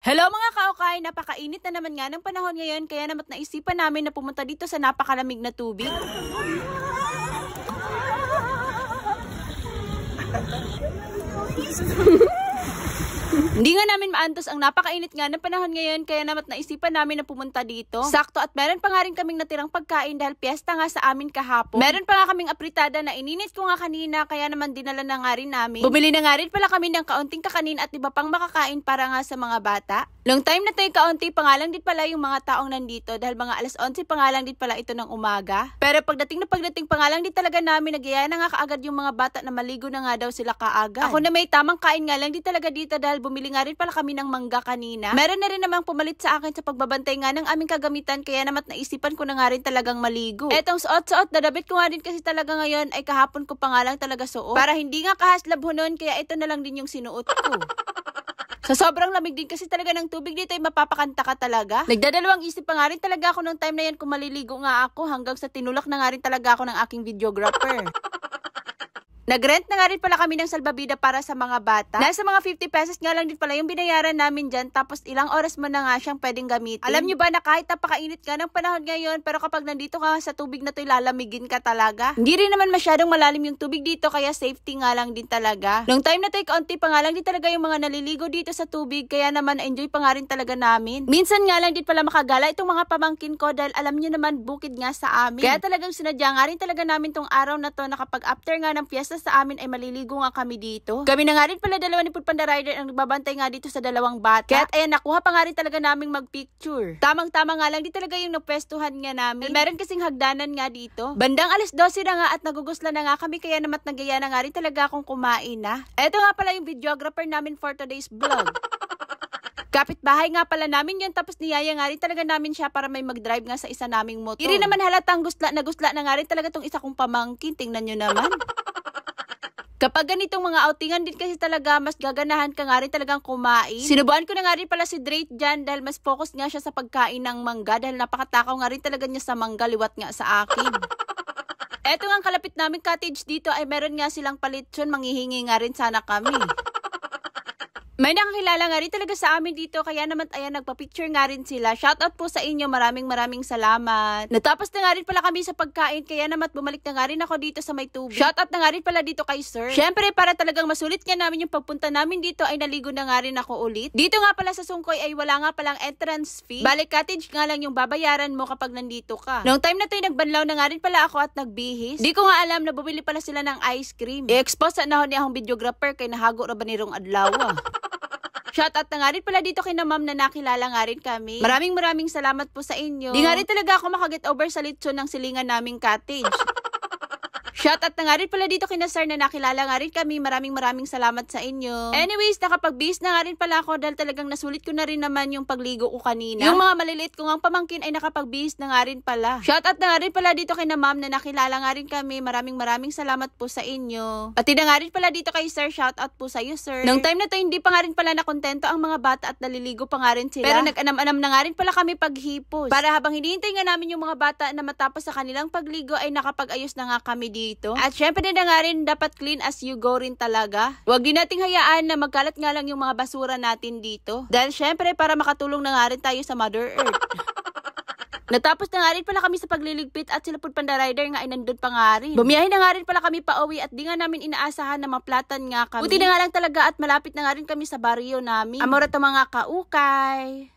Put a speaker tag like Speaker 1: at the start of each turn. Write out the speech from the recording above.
Speaker 1: Hello mga kaokay, napakainit na naman nga ng panahon ngayon kaya naman naisipan namin na pumunta dito sa napakalamig na tubig. Hindi nga namin maantos ang napakainit nga ng panahon ngayon kaya naman naisipan namin na pumunta dito. Sakto at meron pa nga rin kaming natirang pagkain dahil piyesta nga sa amin kahapon. Meron pa nga kaming apritada na ininit ko nga kanina kaya naman dinala na nga rin namin. Bumili na nga rin pala kami ng kaunting kakanin at iba pang makakain para nga sa mga bata. Long time na tayo kaunti pa nga lang din pala yung mga taong nandito dahil mga alas 11 pa nga lang din pala ito ng umaga. Pero pagdating pa nga lang din talaga namin nagyaya na nga kaagad yung mga bata na maligo na nga daw sila kaagad. Ako na may tamang kain nga lang din talaga dito dahil bumili nga rin pala kami ng mangga kanina. Meron na rin namang pumalit sa akin sa pagbabantay nga ng aming kagamitan kaya naman naisipan ko na nga rin talagang maligo. Etong suot-suot na damit ko nga din kasi talaga ngayon ay kahapon ko pa nga lang talaga suot. Para hindi nga kahaslab hunon kaya ito na lang din yung sinuot ko. Sa sobrang lamig din kasi talaga ng tubig dito ay mapapakanta ka talaga. Nagdadalawang isip pa nga rin talaga ako nung time na yan kung maliligo nga ako hanggang sa tinulak na nga rin talaga ako ng aking videographer. Nag-rent na nga rin pala kami ng salbabida para sa mga bata. Nasa mga 50 pesos nga lang din pala yung binayaran namin dyan tapos ilang oras mo na nga siyang pwedeng gamitin. Alam nyo ba na kahit napakainit nga ng panahon ngayon pero kapag nandito ka sa tubig na to lalamigin ka talaga. Hindi rin naman masyadong malalim yung tubig dito kaya safety nga lang din talaga. Nung time na to kaunti pa nga lang din talaga yung mga naliligo dito sa tubig kaya naman enjoy pa nga rin talaga namin. Minsan nga lang din pala makagala itong mga pamangkin ko dahil alam nyo naman bukid nga sa amin. Kaya talagang sinadya nga rin talaga namin tong araw na to na kapag after nga ng fiesta sa amin ay maliligo nga kami dito. Kami na nga rin pala dalawa ni Foodpanda Rider ang nagbabantay nga dito sa dalawang bata. Kaya ayan, nakuha pa nga rin talaga naming magpicture. Tamang-tama nga lang di talaga yung napwestuhan nga namin. Meron kasing hagdanan nga dito. Bandang alas 12 na nga at nagugusla na nga kami kaya naman nagyaya na nga rin talaga akong kumain na. Eto nga pala yung videographer namin for today's vlog. Kapitbahay nga pala namin yun tapos niyaya nga rin talaga namin siya para may mag-drive nga sa isa naming motor. Iri naman halatang gusla na nga rin talaga tong isa kong pamangkin. Tingnan nyo naman. Kapag ganitong mga outingan din kasi talaga, mas gaganahan ka nga rin talagang kumain. Sinubuan ko na nga rin pala si Drake dyan dahil mas focus nga siya sa pagkain ng mangga dahil napakatakaw nga rin talaga niya sa mangga, liwat nga sa akin. Eto nga kalapit namin cottage dito ay meron nga silang palitsyon, manghihingi nga rin sana kami. May nakakilala nga rin talaga sa amin dito kaya naman ayan nagpa-picture nga rin sila. Shoutout po sa inyo, maraming salamat. Natapos na nga rin pala kami sa pagkain kaya naman bumalik na nga rin ako dito sa may tubig. Shoutout na nga rin pala dito kay Sir. Syempre para talagang masulit nga namin yung pagpunta namin dito ay naligo na nga rin ako ulit. Dito nga pala sa Sungkoy ay wala nga palang entrance fee. Balik cottage nga lang yung babayaran mo kapag nandito ka. Noong time na to ay nagbanlaw na nga rin pala ako at nagbihis. Di ko nga alam na bumili pala sila ng ice cream. I-expose na ako ni akong videographer kay nahago ra ba nirong adlaw. Shoutout na nga rin pala dito kay na ma'am na nakilala nga rin kami. Maraming salamat po sa inyo. Di nga rin talaga ako makaget over sa lechon ng silingan naming cottage. Shoutout na nga rin pala dito kay na sir na nakilala nga rin kami. Maraming salamat sa inyo. Anyways, nakapag-bihis na nga rin pala ako dahil talagang nasulit ko na rin naman yung pagligo ko kanina. Yung mga maliliit ko ngang pamangkin ay nakapag-bihis na nga rin pala. Shoutout na nga rin pala dito kay na ma'am na nakilala nga rin kami. Maraming salamat po sa inyo. Pati na nga rin pala dito kay sir. Shoutout po sa iyo, sir. Nung time na to, hindi pa nga rin pala nakontento ang mga bata at naliligo pa nga rin sila. Pero nag-anam-anam na nga rin pala kami paghipos. Para habang hinihintay nga namin yung mga bata na matapos sa kanilang pagligo ay nakapag-ayos na nga kami dito. At syempre na nga rin dapat clean as you go rin talaga. Huwag din nating hayaan na magkalat nga lang yung mga basura natin dito. Dahil syempre para makatulong na nga rin tayo sa Mother Earth. Natapos na nga rin pala kami sa pagliligpit at sila Foodpanda Rider nga ay nandun pa nga rin. Bumiyahe na nga rin pala kami pa uwi at di nga namin inaasahan na maplatan nga kami. Buti na nga lang talaga at malapit na nga rin kami sa baryo namin. Amora to mga kaukay.